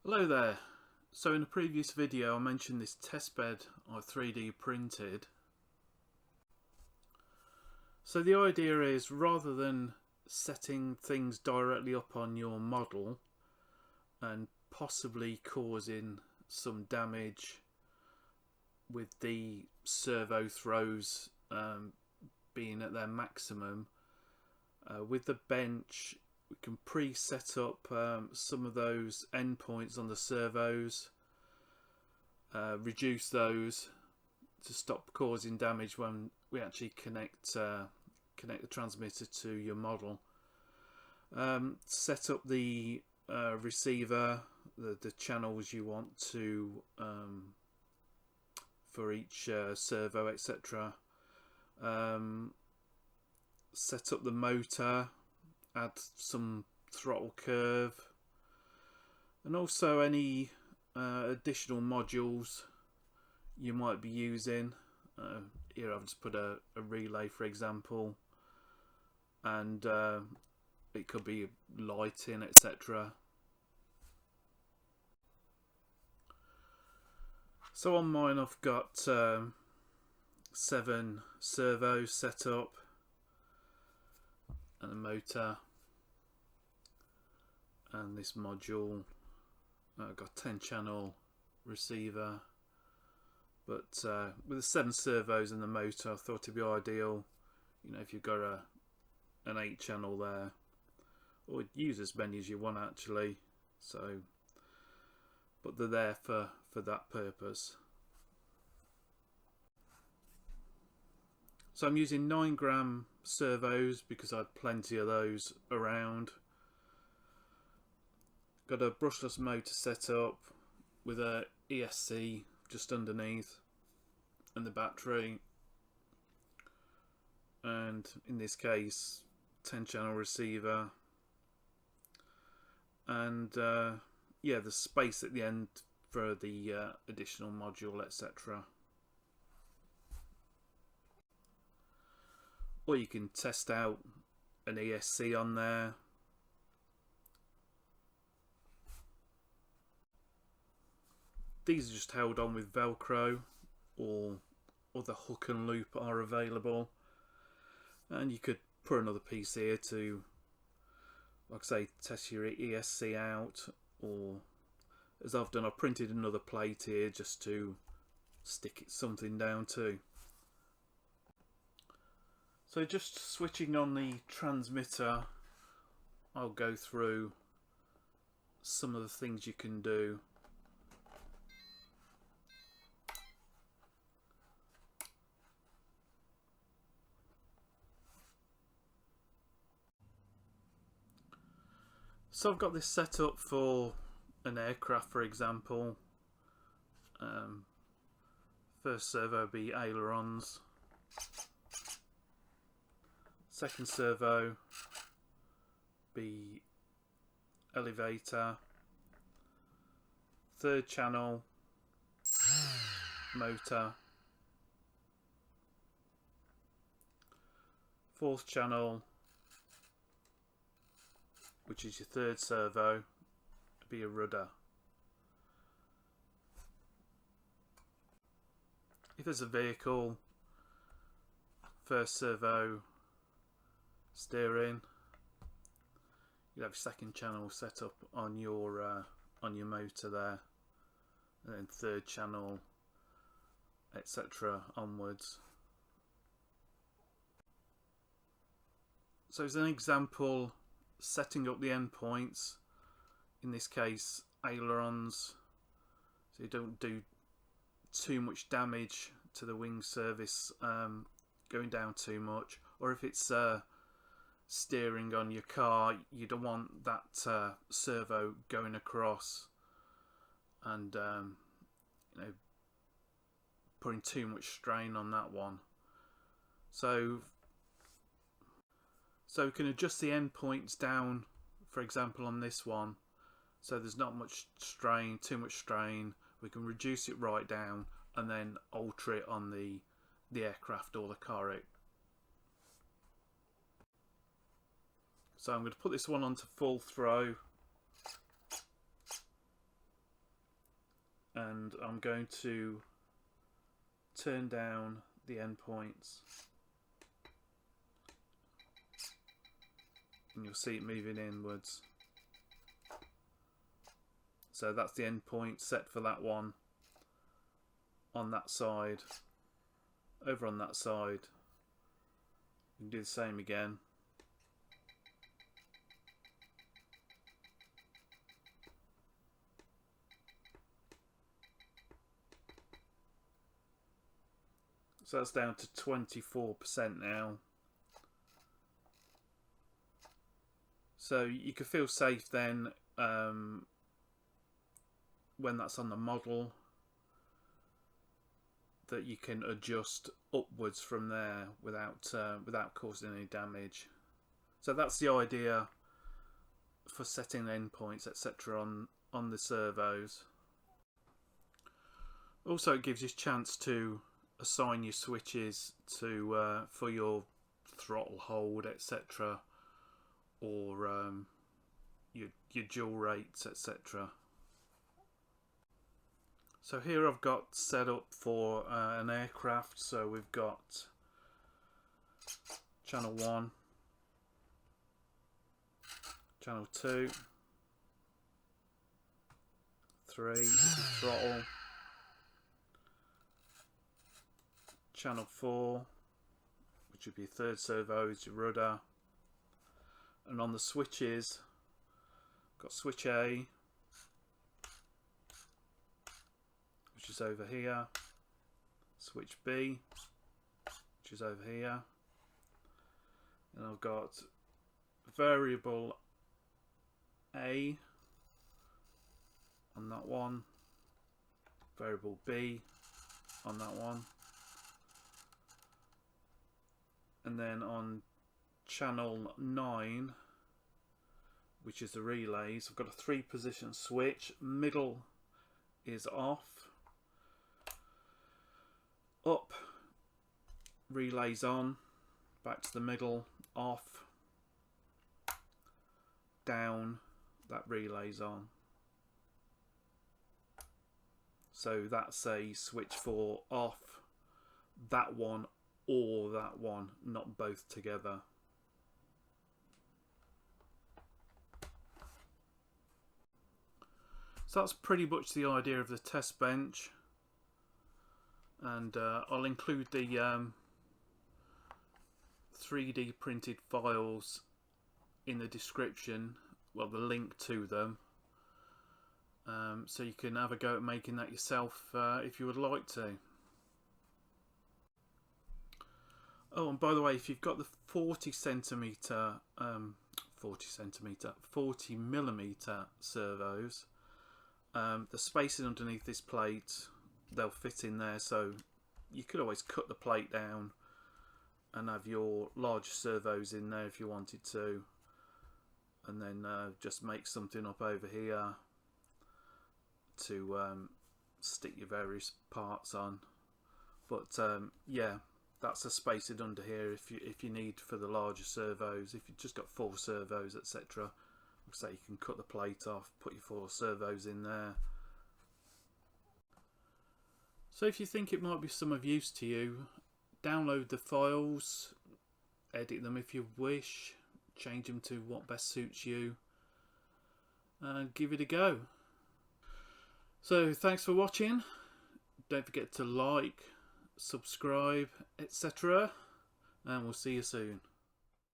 Hello there. So in a previous video I mentioned this test bed I 3D printed. So the idea is, rather than setting things directly up on your model and possibly causing some damage with the servo throws being at their maximum, with the bench we can pre-set up some of those endpoints on the servos, reduce those to stop causing damage when we actually connect the transmitter to your model. Set up the receiver, the channels you want to for each servo, etc. Set up the motor, add some throttle curve, and also any additional modules you might be using. Here I've just put a relay, for example, and it could be lighting, etc. So on mine I've got 7 servos set up and a motor and this module. I've got 10 channel receiver, but with the 7 servos and the motor I thought it'd be ideal, you know, if you've got an 8 channel there, or use as many as you want actually, so but they're there for that purpose. So I'm using 9-gram servos because I had plenty of those around. Got a brushless motor set up with a ESC just underneath and the battery, and in this case 10 channel receiver, and yeah, the space at the end for the additional module, etc. Or you can test out an ESC on there. These are just held on with Velcro, or the hook and loop are available, and you could put another piece here to, like I say, test your ESC out, or as I've done, I've printed another plate here just to stick something down to. So just switching on the transmitter, I'll go through some of the things you can do. So I've got this set up for an aircraft, for example. First servo be ailerons. Second servo be elevator. Third channel motor. Fourth channel, which is your third servo, be a rudder. If there's a vehicle, first servo steering, you have your second channel set up on your motor there, and then third channel, etc. onwards. So as an example, setting up the endpoints, in this case ailerons, so you don't do too much damage to the wing surface going down too much, or if it's steering on your car, you don't want that servo going across and you know, putting too much strain on that one. So we can adjust the endpoints down, for example on this one, so there's not much strain, too much strain. We can reduce it right down and then alter it on the aircraft or the car. So I'm going to put this one onto full throw. and I'm going to turn down the endpoints, and you'll see it moving inwards. So that's the endpoint set for that one on that side. Over on that side, you can do the same again. So that's down to 24% now. So you can feel safe then when that's on the model, that you can adjust upwards from there without causing any damage. So that's the idea for setting endpoints, etc. on the servos. Also, it gives you a chance to assign your switches to for your throttle hold, etc., or your dual rates, etc. So here I've got set up for an aircraft. So we've got channel 1, channel 2, 3, this is throttle, channel 4, which would be third servo, is your rudder, and on the switches, got switch A, which is over here, switch B, which is over here, and I've got variable A on that one, variable B on that one, and then on channel 9, which is the relays, I've got a 3-position switch. Middle is off, up, relays on, back to the middle, off, down, that relays on. So that's a switch for off, that one or that one, not both together. So that's pretty much the idea of the test bench, and I'll include the 3D printed files in the description, well, the link to them, so you can have a go at making that yourself if you would like to. Oh, and by the way, if you've got the 40 millimeter servos, the spacing underneath this plate, they'll fit in there, so you could always cut the plate down and have your large servos in there if you wanted to, and then just make something up over here to stick your various parts on. But yeah, that's the spacing under here if you need for the larger servos. If you've just got 4 servos, etc., so you can cut the plate off, put your 4 servos in there. So if you think it might be some of use to you, download the files, edit them if you wish, change them to what best suits you, and give it a go. So thanks for watching. Don't forget to like, subscribe, etc., and we'll see you soon.